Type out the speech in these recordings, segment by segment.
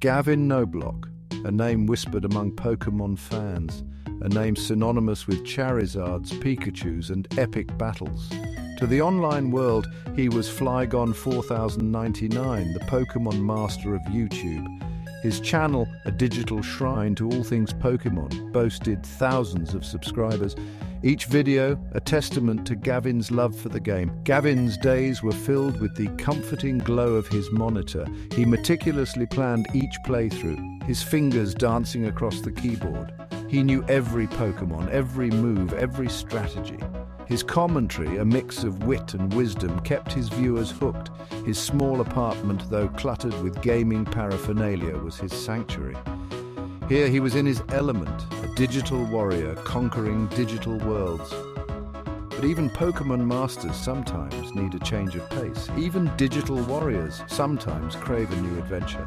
Gavin Knoblock, a name whispered among Pokemon fans, a name synonymous with Charizards, Pikachus, and epic battles. To the online world, he was Flygon 4099, the Pokemon master of YouTube. His channel, a digital shrine to all things Pokemon, boasted thousands of subscribers. Each video, a testament to Gavin's love for the game. Gavin's days were filled with the comforting glow of his monitor. He meticulously planned each playthrough, his fingers dancing across the keyboard. He knew every Pokemon, every move, every strategy. His commentary, a mix of wit and wisdom, kept his viewers hooked. His small apartment, though cluttered with gaming paraphernalia, was his sanctuary. Here he was in his element, a digital warrior conquering digital worlds. But even Pokemon masters sometimes need a change of pace. Even digital warriors sometimes crave a new adventure.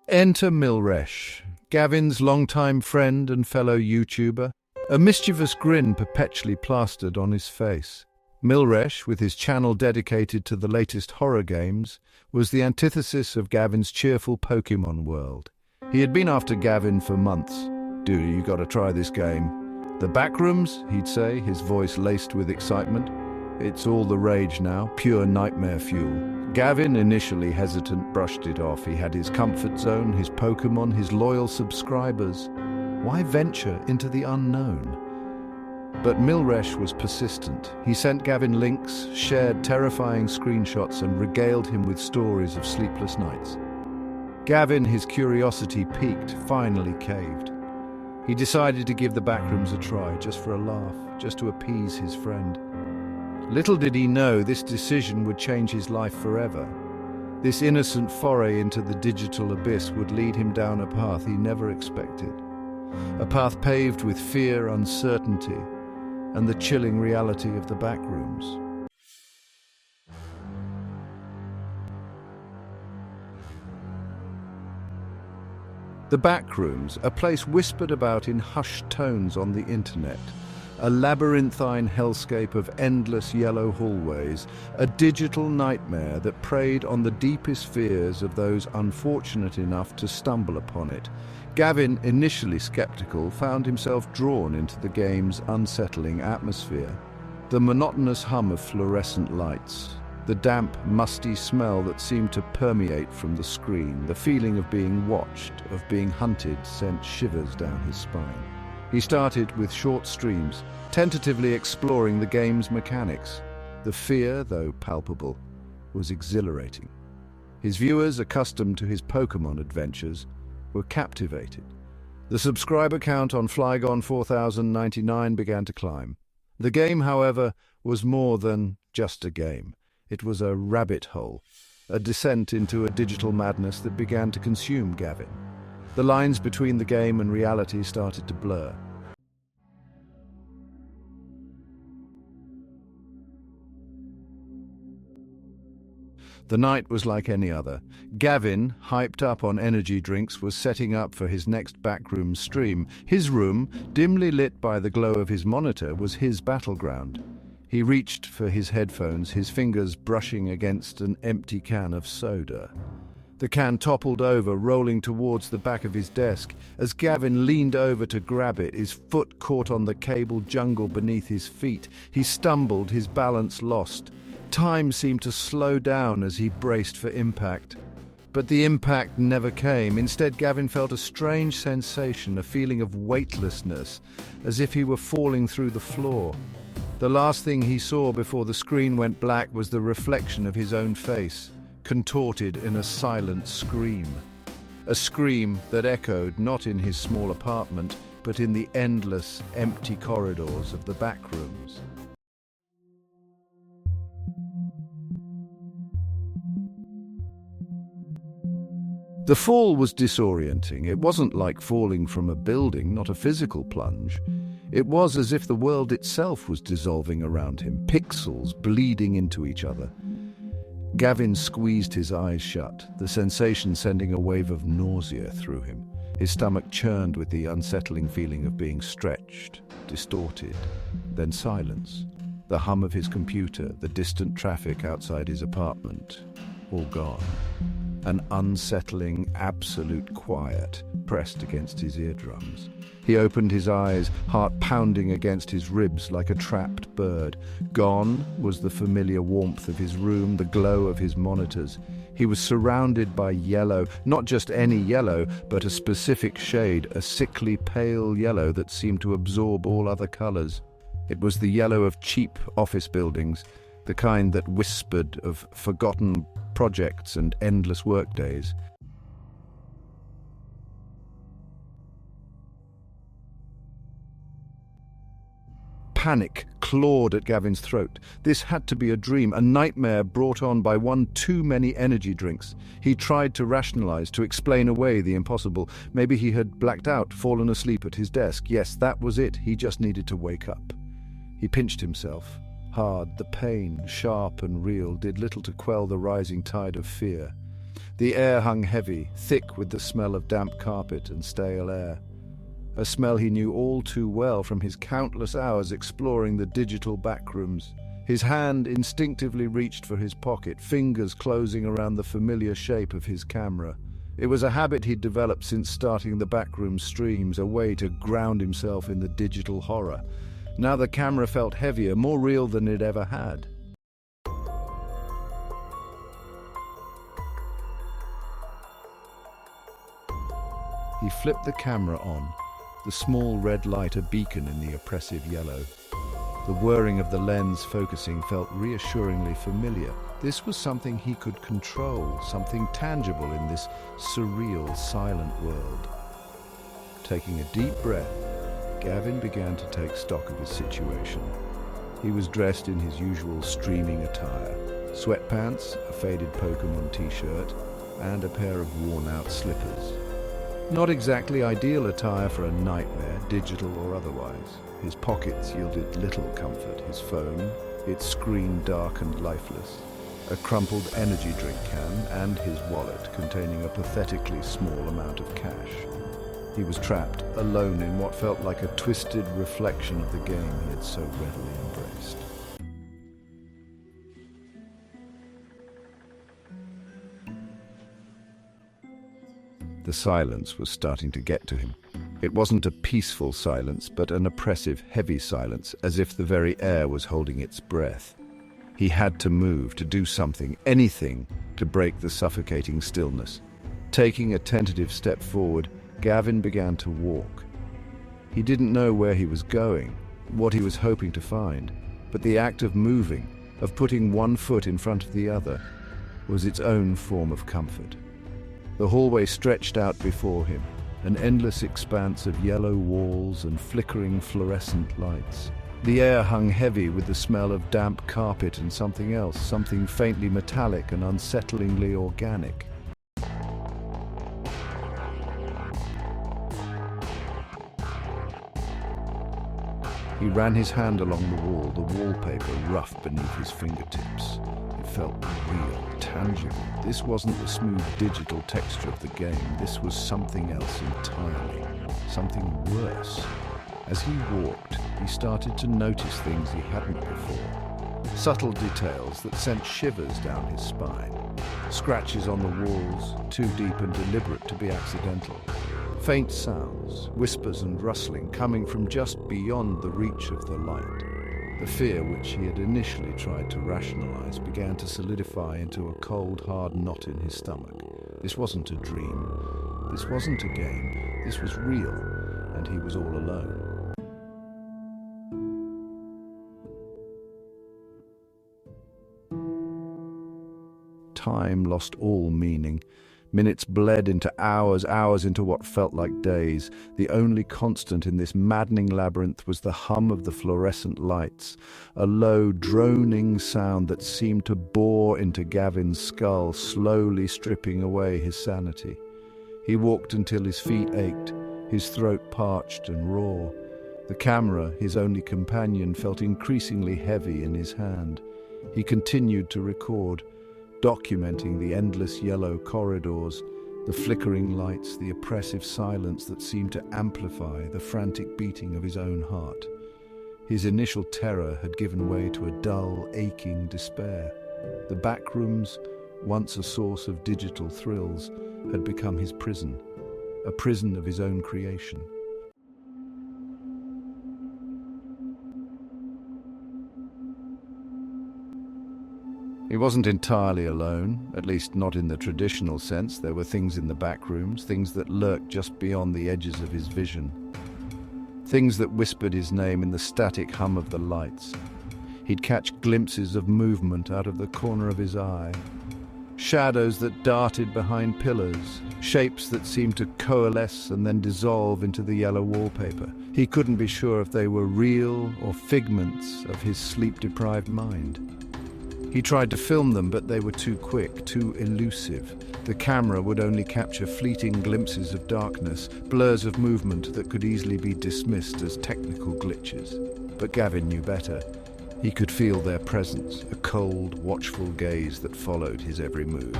Enter Horroresh, Gavin's longtime friend and fellow YouTuber, a mischievous grin perpetually plastered on his face. Horroresh, with his channel dedicated to the latest horror games, was the antithesis of Gavin's cheerful Pokemon world. He had been after Gavin for months. "Dude, you gotta try this game." "The Backrooms," he'd say, his voice laced with excitement. "It's all the rage now, pure nightmare fuel." Gavin, initially hesitant, brushed it off. He had his comfort zone, his Pokemon, his loyal subscribers. Why venture into the unknown? But Horroresh was persistent. He sent Gavin links, shared terrifying screenshots, and regaled him with stories of sleepless nights. Gavin, his curiosity piqued, finally caved. He decided to give the Backrooms a try, just for a laugh, just to appease his friend. Little did he know this decision would change his life forever. This innocent foray into the digital abyss would lead him down a path he never expected. A path paved with fear, uncertainty, and the chilling reality of the Backrooms. The Backrooms, a place whispered about in hushed tones on the internet. A labyrinthine hellscape of endless yellow hallways, a digital nightmare that preyed on the deepest fears of those unfortunate enough to stumble upon it. Gavin, initially skeptical, found himself drawn into the game's unsettling atmosphere. The monotonous hum of fluorescent lights, the damp, musty smell that seemed to permeate from the screen, the feeling of being watched, of being hunted, sent shivers down his spine. He started with short streams, tentatively exploring the game's mechanics. The fear, though palpable, was exhilarating. His viewers, accustomed to his Pokemon adventures, were captivated. The subscriber count on Flygon 4099 began to climb. The game, however, was more than just a game. It was a rabbit hole, a descent into a digital madness that began to consume Gavin. The lines between the game and reality started to blur. The night was like any other. Gavin, hyped up on energy drinks, was setting up for his next Backrooms stream. His room, dimly lit by the glow of his monitor, was his battleground. He reached for his headphones, his fingers brushing against an empty can of soda. The can toppled over, rolling towards the back of his desk. As Gavin leaned over to grab it, his foot caught on the cable jungle beneath his feet. He stumbled, his balance lost. Time seemed to slow down as he braced for impact. But the impact never came. Instead, Gavin felt a strange sensation, a feeling of weightlessness, as if he were falling through the floor. The last thing he saw before the screen went black was the reflection of his own face, contorted in a silent scream. A scream that echoed not in his small apartment, but in the endless, empty corridors of the Backrooms. The fall was disorienting. It wasn't like falling from a building, not a physical plunge. It was as if the world itself was dissolving around him, pixels bleeding into each other. Gavin squeezed his eyes shut, the sensation sending a wave of nausea through him. His stomach churned with the unsettling feeling of being stretched, distorted, then silence. The hum of his computer, the distant traffic outside his apartment, all gone. An unsettling, absolute quiet pressed against his eardrums. He opened his eyes, heart pounding against his ribs like a trapped bird. Gone was the familiar warmth of his room, the glow of his monitors. He was surrounded by yellow, not just any yellow, but a specific shade, a sickly pale yellow that seemed to absorb all other colors. It was the yellow of cheap office buildings, the kind that whispered of forgotten projects and endless workdays. Panic clawed at Gavin's throat. This had to be a dream, a nightmare brought on by one too many energy drinks. He tried to rationalize, to explain away the impossible. Maybe he had blacked out, fallen asleep at his desk. Yes, that was it. He just needed to wake up. He pinched himself. Hard, the pain, sharp and real, did little to quell the rising tide of fear. The air hung heavy, thick with the smell of damp carpet and stale air. A smell he knew all too well from his countless hours exploring the digital backrooms. His hand instinctively reached for his pocket, fingers closing around the familiar shape of his camera. It was a habit he'd developed since starting the backroom streams, a way to ground himself in the digital horror. Now the camera felt heavier, more real than it ever had. He flipped the camera on, the small red light a beacon in the oppressive yellow. The whirring of the lens focusing felt reassuringly familiar. This was something he could control, something tangible in this surreal, silent world. Taking a deep breath, Gavin began to take stock of his situation. He was dressed in his usual streaming attire, sweatpants, a faded Pokemon t-shirt, and a pair of worn-out slippers. Not exactly ideal attire for a nightmare, digital or otherwise. His pockets yielded little comfort. His phone, its screen dark and lifeless, a crumpled energy drink can, and his wallet containing a pathetically small amount of cash. He was trapped, alone in what felt like a twisted reflection of the game he had so readily embraced. The silence was starting to get to him. It wasn't a peaceful silence, but an oppressive, heavy silence, as if the very air was holding its breath. He had to move, to do something, anything, to break the suffocating stillness. Taking a tentative step forward, Gavin began to walk. He didn't know where he was going, what he was hoping to find, but the act of moving, of putting one foot in front of the other, was its own form of comfort. The hallway stretched out before him, an endless expanse of yellow walls and flickering fluorescent lights. The air hung heavy with the smell of damp carpet and something else, something faintly metallic and unsettlingly organic. He ran his hand along the wall, the wallpaper rough beneath his fingertips. It felt real, tangible. This wasn't the smooth digital texture of the game. This was something else entirely, something worse. As he walked, he started to notice things he hadn't before. Subtle details that sent shivers down his spine. Scratches on the walls, too deep and deliberate to be accidental. Faint sounds, whispers and rustling coming from just beyond the reach of the light. The fear which he had initially tried to rationalize began to solidify into a cold, hard knot in his stomach. This wasn't a dream. This wasn't a game. This was real, and he was all alone. Time lost all meaning. Minutes bled into hours, hours into what felt like days. The only constant in this maddening labyrinth was the hum of the fluorescent lights, a low, droning sound that seemed to bore into Gavin's skull, slowly stripping away his sanity. He walked until his feet ached, his throat parched and raw. The camera, his only companion, felt increasingly heavy in his hand. He continued to record, documenting the endless yellow corridors, the flickering lights, the oppressive silence that seemed to amplify the frantic beating of his own heart. His initial terror had given way to a dull, aching despair. The Backrooms, once a source of digital thrills, had become his prison, a prison of his own creation. He wasn't entirely alone, at least not in the traditional sense. There were things in the Backrooms, things that lurked just beyond the edges of his vision. Things that whispered his name in the static hum of the lights. He'd catch glimpses of movement out of the corner of his eye. Shadows that darted behind pillars, shapes that seemed to coalesce and then dissolve into the yellow wallpaper. He couldn't be sure if they were real or figments of his sleep-deprived mind. He tried to film them, but they were too quick, too elusive. The camera would only capture fleeting glimpses of darkness, blurs of movement that could easily be dismissed as technical glitches. But Gavin knew better. He could feel their presence, a cold, watchful gaze that followed his every move.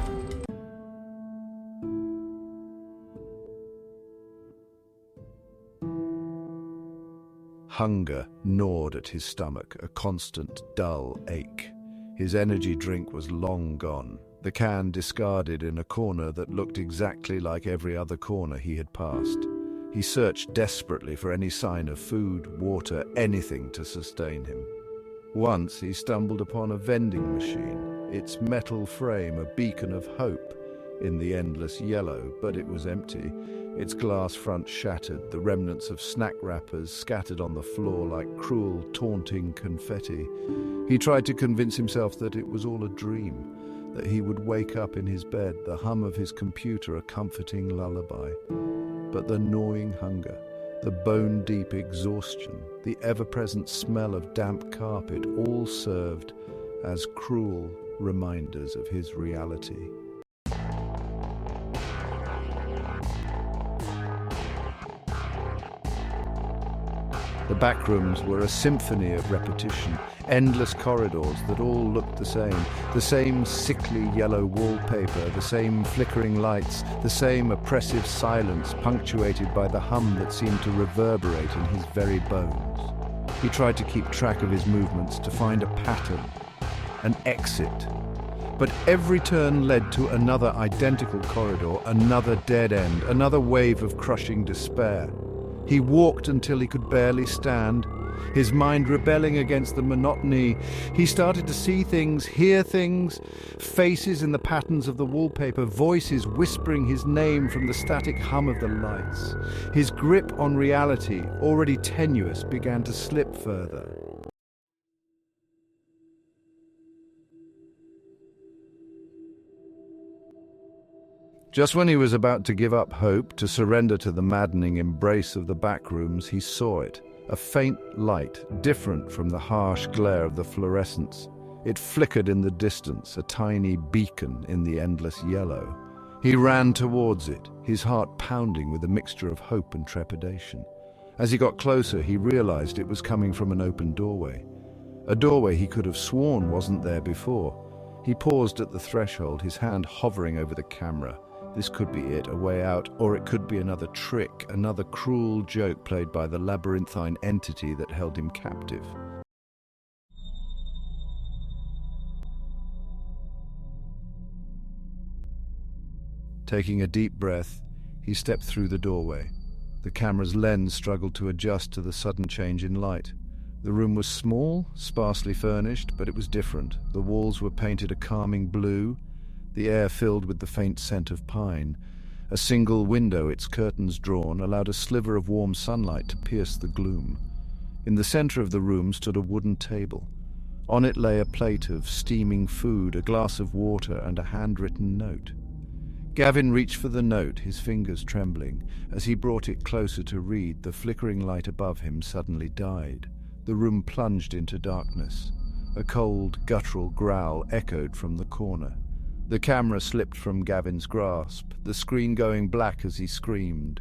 Hunger gnawed at his stomach, a constant, dull ache. His energy drink was long gone, the can discarded in a corner that looked exactly like every other corner he had passed. He searched desperately for any sign of food, water, anything to sustain him. Once he stumbled upon a vending machine, its metal frame a beacon of hope in the endless yellow, but it was empty. Its glass front shattered, the remnants of snack wrappers scattered on the floor like cruel, taunting confetti. He tried to convince himself that it was all a dream, that he would wake up in his bed, the hum of his computer a comforting lullaby. But the gnawing hunger, the bone-deep exhaustion, the ever-present smell of damp carpet all served as cruel reminders of his reality. The Backrooms were a symphony of repetition, endless corridors that all looked the same sickly yellow wallpaper, the same flickering lights, the same oppressive silence punctuated by the hum that seemed to reverberate in his very bones. He tried to keep track of his movements, to find a pattern, an exit. But every turn led to another identical corridor, another dead end, another wave of crushing despair. He walked until he could barely stand, his mind rebelling against the monotony. He started to see things, hear things, faces in the patterns of the wallpaper, voices whispering his name from the static hum of the lights. His grip on reality, already tenuous, began to slip further. Just when he was about to give up hope, to surrender to the maddening embrace of the Backrooms, he saw it. A faint light, different from the harsh glare of the fluorescents. It flickered in the distance, a tiny beacon in the endless yellow. He ran towards it, his heart pounding with a mixture of hope and trepidation. As he got closer, he realized it was coming from an open doorway. A doorway he could have sworn wasn't there before. He paused at the threshold, his hand hovering over the camera. This could be it, a way out, or it could be another trick, another cruel joke played by the labyrinthine entity that held him captive. Taking a deep breath, he stepped through the doorway. The camera's lens struggled to adjust to the sudden change in light. The room was small, sparsely furnished, but it was different. The walls were painted a calming blue, the air filled with the faint scent of pine. A single window, its curtains drawn, allowed a sliver of warm sunlight to pierce the gloom. In the center of the room stood a wooden table. On it lay a plate of steaming food, a glass of water, and a handwritten note. Gavin reached for the note, his fingers trembling. As he brought it closer to read, the flickering light above him suddenly died. The room plunged into darkness. A cold, guttural growl echoed from the corner. The camera slipped from Gavin's grasp, the screen going black as he screamed.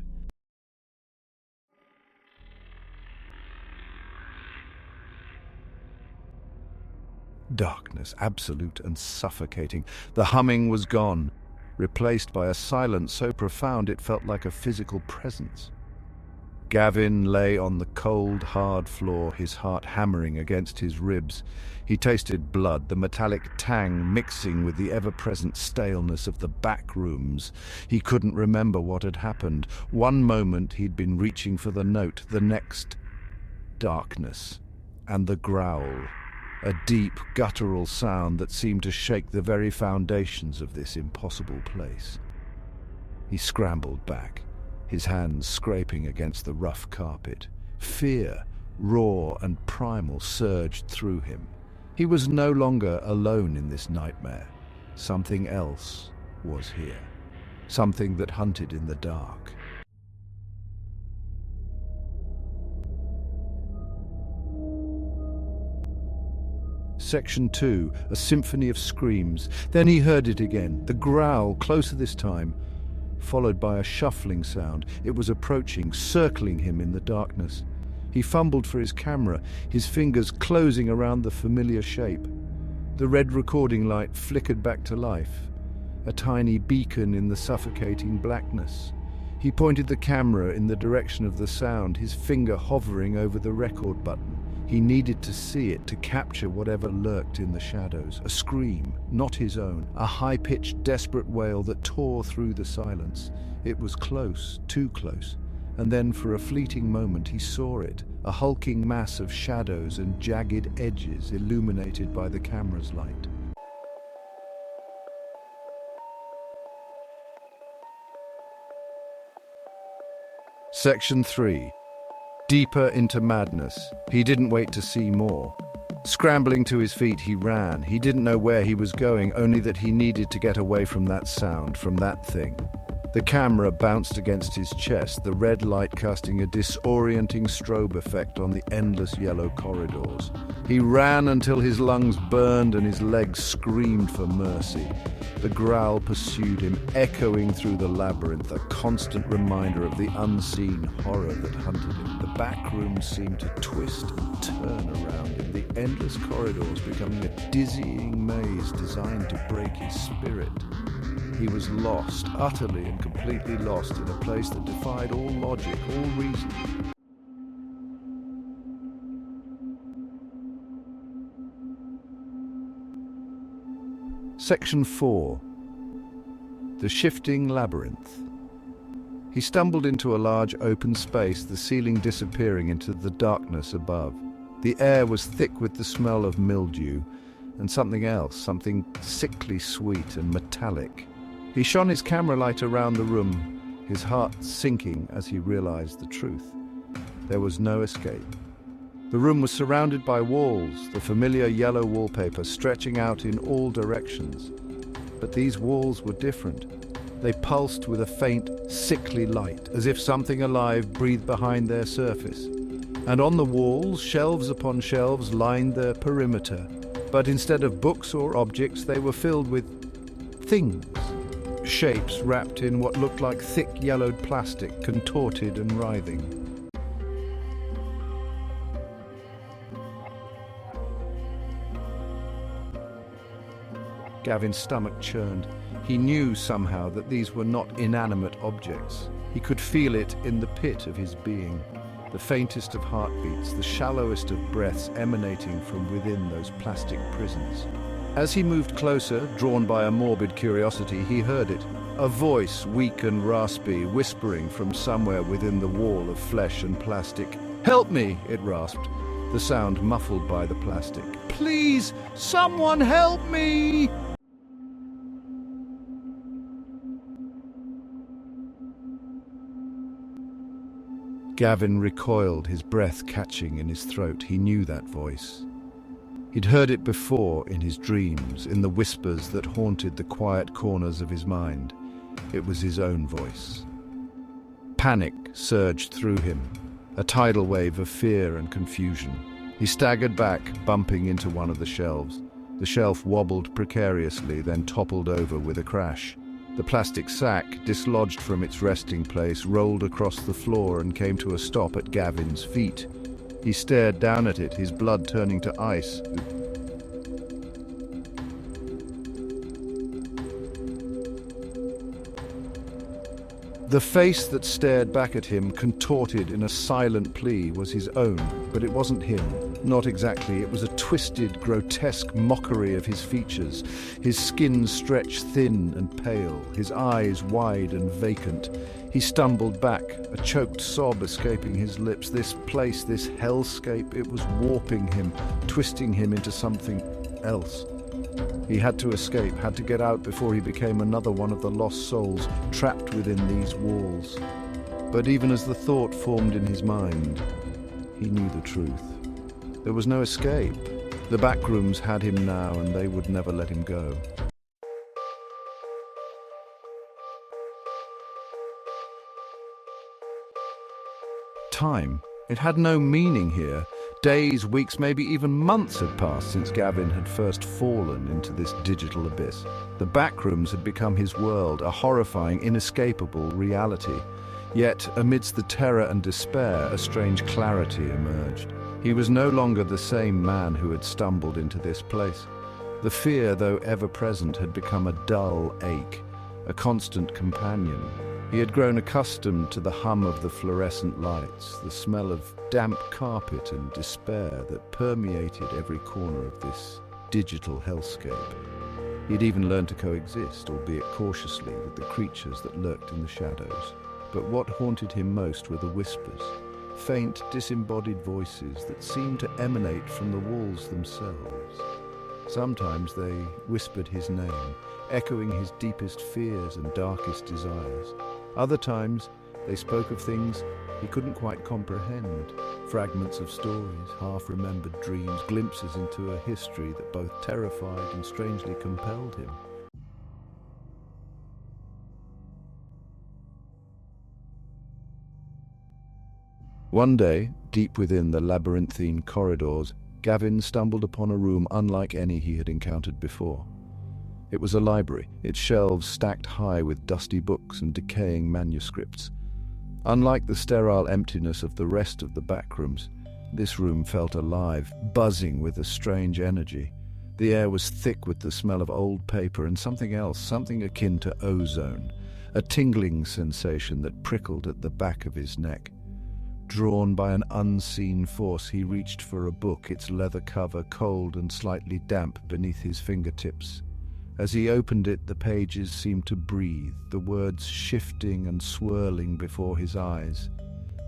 Darkness, absolute and suffocating. The humming was gone, replaced by a silence so profound it felt like a physical presence. Gavin lay on the cold, hard floor, his heart hammering against his ribs. He tasted blood, the metallic tang mixing with the ever-present staleness of the Backrooms. He couldn't remember what had happened. One moment he'd been reaching for the note, the next, darkness, and the growl. A deep, guttural sound that seemed to shake the very foundations of this impossible place. He scrambled back, his hands scraping against the rough carpet. Fear, raw and primal, surged through him. He was no longer alone in this nightmare. Something else was here. Something that hunted in the dark. Section 2, a symphony of screams. Then he heard it again, the growl, closer this time, followed by a shuffling sound. It was approaching, circling him in the darkness. He fumbled for his camera, his fingers closing around the familiar shape. The red recording light flickered back to life, a tiny beacon in the suffocating blackness. He pointed the camera in the direction of the sound, his finger hovering over the record button. He needed to see it, to capture whatever lurked in the shadows. A scream, not his own, a high-pitched, desperate wail that tore through the silence. It was close, too close. And then for a fleeting moment he saw it, a hulking mass of shadows and jagged edges illuminated by the camera's light. Section 3. Deeper into madness. He didn't wait to see more. Scrambling to his feet, he ran. He didn't know where he was going, only that he needed to get away from that sound, from that thing. The camera bounced against his chest, the red light casting a disorienting strobe effect on the endless yellow corridors. He ran until his lungs burned and his legs screamed for mercy. The growl pursued him, echoing through the labyrinth, a constant reminder of the unseen horror that hunted him. The back rooms seemed to twist and turn around him, the endless corridors becoming a dizzying maze designed to break his spirit. He was lost, utterly and completely lost, in a place that defied all logic, all reason. Section 4. The Shifting Labyrinth. He stumbled into a large open space, the ceiling disappearing into the darkness above. The air was thick with the smell of mildew and something else, something sickly sweet and metallic. He shone his camera light around the room, his heart sinking as he realized the truth. There was no escape. The room was surrounded by walls, the familiar yellow wallpaper stretching out in all directions. But these walls were different. They pulsed with a faint, sickly light, as if something alive breathed behind their surface. And on the walls, shelves upon shelves lined their perimeter. But instead of books or objects, they were filled with things. Shapes wrapped in what looked like thick yellowed plastic, contorted and writhing. Gavin's stomach churned. He knew somehow that these were not inanimate objects. He could feel it in the pit of his being. The faintest of heartbeats, the shallowest of breaths emanating from within those plastic prisons. As he moved closer, drawn by a morbid curiosity, he heard it. A voice, weak and raspy, whispering from somewhere within the wall of flesh and plastic. "Help me," it rasped, the sound muffled by the plastic. "Please, someone help me!" Gavin recoiled, his breath catching in his throat. He knew that voice. He'd heard it before in his dreams, in the whispers that haunted the quiet corners of his mind. It was his own voice. Panic surged through him, a tidal wave of fear and confusion. He staggered back, bumping into one of the shelves. The shelf wobbled precariously, then toppled over with a crash. The plastic sack, dislodged from its resting place, rolled across the floor and came to a stop at Gavin's feet. He stared down at it, his blood turning to ice. The face that stared back at him, contorted in a silent plea, was his own, but it wasn't him. Not exactly. It was a twisted, grotesque mockery of his features, his skin stretched thin and pale, his eyes wide and vacant. He stumbled back, a choked sob escaping his lips. This place, this hellscape, it was warping him, twisting him into something else. He had to escape, had to get out before he became another one of the lost souls trapped within these walls. But even as the thought formed in his mind, he knew the truth. There was no escape. The Backrooms had him now, and they would never let him go. Time. It had no meaning here. Days, weeks, maybe even months had passed since Gavin had first fallen into this digital abyss. The Backrooms had become his world, a horrifying, inescapable reality. Yet, amidst the terror and despair, a strange clarity emerged. He was no longer the same man who had stumbled into this place. The fear, though ever-present, had become a dull ache, a constant companion. He had grown accustomed to the hum of the fluorescent lights, the smell of damp carpet and despair that permeated every corner of this digital hellscape. He'd even learned to coexist, albeit cautiously, with the creatures that lurked in the shadows. But what haunted him most were the whispers, faint, disembodied voices that seemed to emanate from the walls themselves. Sometimes they whispered his name, echoing his deepest fears and darkest desires. Other times, they spoke of things he couldn't quite comprehend, fragments of stories, half-remembered dreams, glimpses into a history that both terrified and strangely compelled him. One day, deep within the labyrinthine corridors, Gavin stumbled upon a room unlike any he had encountered before. It was a library, its shelves stacked high with dusty books and decaying manuscripts. Unlike the sterile emptiness of the rest of the Backrooms, this room felt alive, buzzing with a strange energy. The air was thick with the smell of old paper and something else, something akin to ozone, a tingling sensation that prickled at the back of his neck. Drawn by an unseen force, he reached for a book, its leather cover cold and slightly damp beneath his fingertips. As he opened it, the pages seemed to breathe, the words shifting and swirling before his eyes.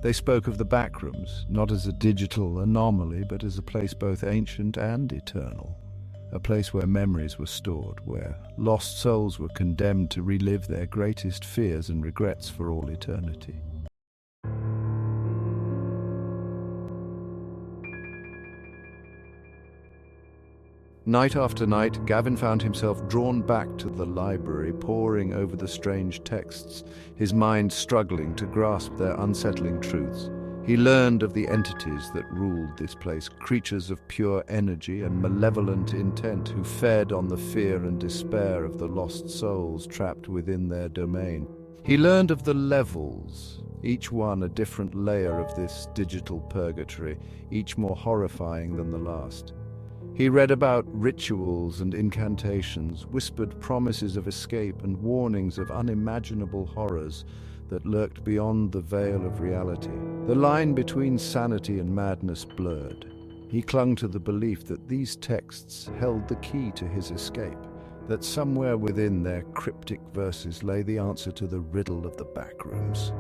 They spoke of the Backrooms, not as a digital anomaly, but as a place both ancient and eternal. A place where memories were stored, where lost souls were condemned to relive their greatest fears and regrets for all eternity. Night after night, Gavin found himself drawn back to the library, poring over the strange texts, his mind struggling to grasp their unsettling truths. He learned of the entities that ruled this place, creatures of pure energy and malevolent intent who fed on the fear and despair of the lost souls trapped within their domain. He learned of the levels, each one a different layer of this digital purgatory, each more horrifying than the last. He read about rituals and incantations, whispered promises of escape and warnings of unimaginable horrors that lurked beyond the veil of reality. The line between sanity and madness blurred. He clung to the belief that these texts held the key to his escape, that somewhere within their cryptic verses lay the answer to the riddle of the Backrooms.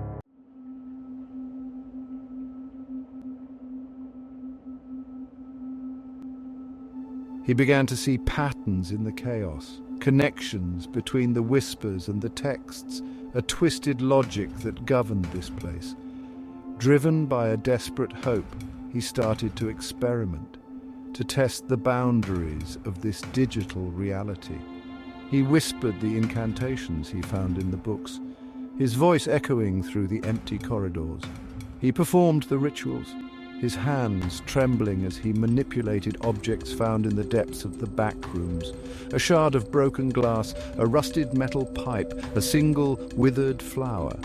He began to see patterns in the chaos, connections between the whispers and the texts, a twisted logic that governed this place. Driven by a desperate hope, he started to experiment, to test the boundaries of this digital reality. He whispered the incantations he found in the books, his voice echoing through the empty corridors. He performed the rituals, his hands trembling as he manipulated objects found in the depths of the Backrooms. A shard of broken glass, a rusted metal pipe, a single withered flower.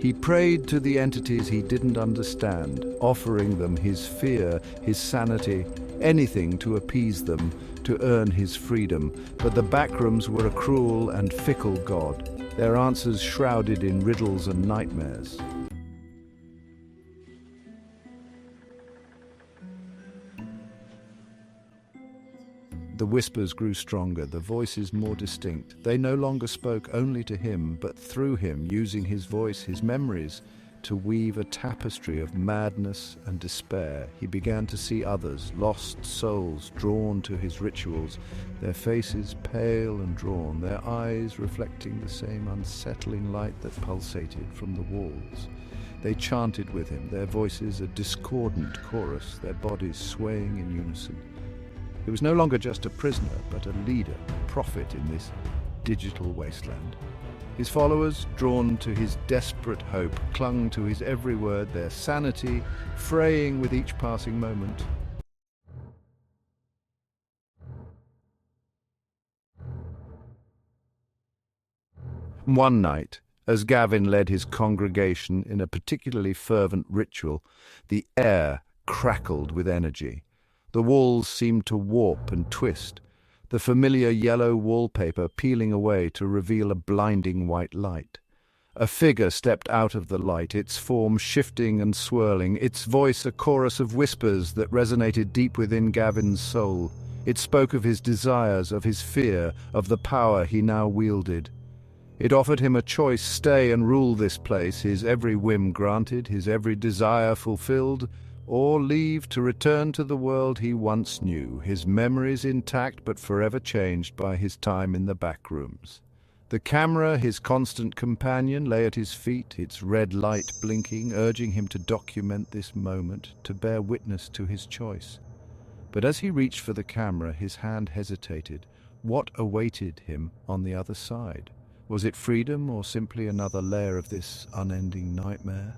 He prayed to the entities he didn't understand, offering them his fear, his sanity, anything to appease them, to earn his freedom. But the Backrooms were a cruel and fickle god. their answers shrouded in riddles and nightmares. The whispers grew stronger, the voices more distinct. They no longer spoke only to him, but through him, using his voice, his memories, to weave a tapestry of madness and despair. He began to see others, lost souls drawn to his rituals, their faces pale and drawn, their eyes reflecting the same unsettling light that pulsated from the walls. They chanted with him, their voices a discordant chorus, their bodies swaying in unison. He was no longer just a prisoner, but a leader, a prophet in this digital wasteland. His followers, drawn to his desperate hope, clung to his every word, their sanity fraying with each passing moment. One night, as Gavin led his congregation in a particularly fervent ritual, the air crackled with energy. The walls seemed to warp and twist, the familiar yellow wallpaper peeling away to reveal a blinding white light. A figure stepped out of the light, its form shifting and swirling, its voice a chorus of whispers that resonated deep within Gavin's soul. It spoke of his desires, of his fear, of the power he now wielded. It offered him a choice: stay and rule this place, his every whim granted, his every desire fulfilled, or leave to return to the world he once knew, his memories intact but forever changed by his time in the backrooms. The camera, his constant companion, lay at his feet, its red light blinking, urging him to document this moment, to bear witness to his choice. But as he reached for the camera, his hand hesitated. What awaited him on the other side? Was it freedom, or simply another layer of this unending nightmare?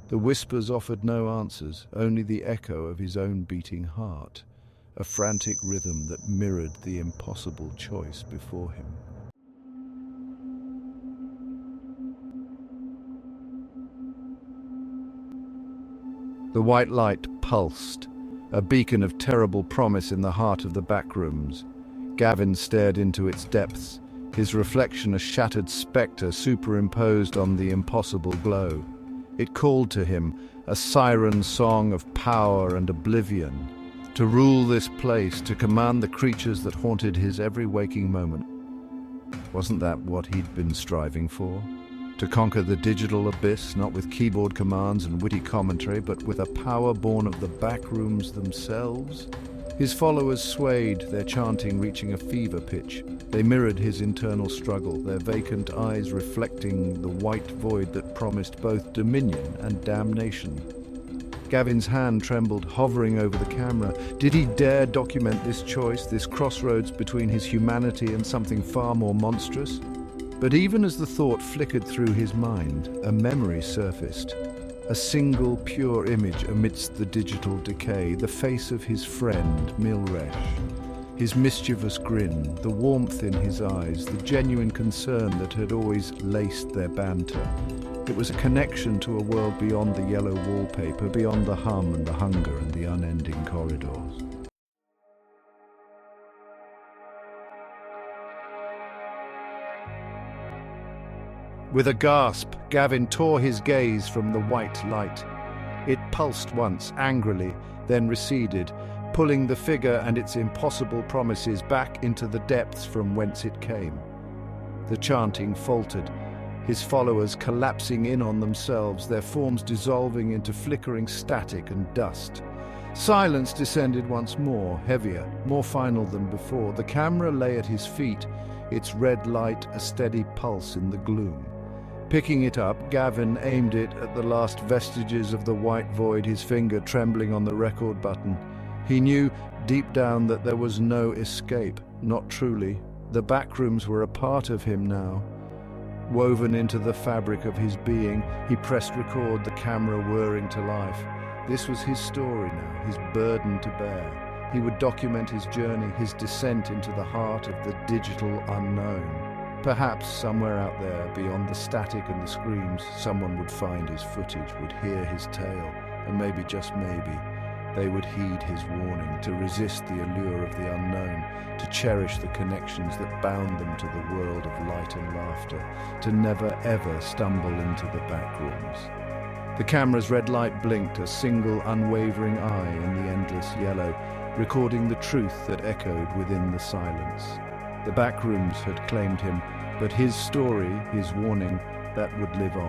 The whispers offered no answers, only the echo of his own beating heart, a frantic rhythm that mirrored the impossible choice before him. The white light pulsed, a beacon of terrible promise in the heart of the backrooms. Gavin stared into its depths, his reflection a shattered spectre superimposed on the impossible glow. It called to him, a siren song of power and oblivion, to rule this place, to command the creatures that haunted his every waking moment. Wasn't that what he'd been striving for? To conquer the digital abyss, not with keyboard commands and witty commentary, but with a power born of the backrooms themselves? His followers swayed, their chanting reaching a fever pitch. They mirrored his internal struggle, their vacant eyes reflecting the white void that promised both dominion and damnation. Gavin's hand trembled, hovering over the camera. Did he dare document this choice, this crossroads between his humanity and something far more monstrous? But even as the thought flickered through his mind, a memory surfaced. A single pure image amidst the digital decay, the face of his friend, Horroresh. His mischievous grin, the warmth in his eyes, the genuine concern that had always laced their banter. It was a connection to a world beyond the yellow wallpaper, beyond the hum and the hunger and the unending corridors. With a gasp, Gavin tore his gaze from the white light. It pulsed once, angrily, then receded, pulling the figure and its impossible promises back into the depths from whence it came. The chanting faltered, his followers collapsing in on themselves, their forms dissolving into flickering static and dust. Silence descended once more, heavier, more final than before. The camera lay at his feet, its red light a steady pulse in the gloom. Picking it up, Gavin aimed it at the last vestiges of the white void, his finger trembling on the record button. He knew deep down that there was no escape, not truly. The backrooms were a part of him now. Woven into the fabric of his being, he pressed record, the camera whirring to life. This was his story now, his burden to bear. He would document his journey, his descent into the heart of the digital unknown. Perhaps somewhere out there, beyond the static and the screams, someone would find his footage, would hear his tale, and maybe, just maybe, they would heed his warning, to resist the allure of the unknown, to cherish the connections that bound them to the world of light and laughter, to never ever stumble into the backrooms. The camera's red light blinked, a single unwavering eye in the endless yellow, recording the truth that echoed within the silence. The backrooms had claimed him, but his story, his warning, that would live on.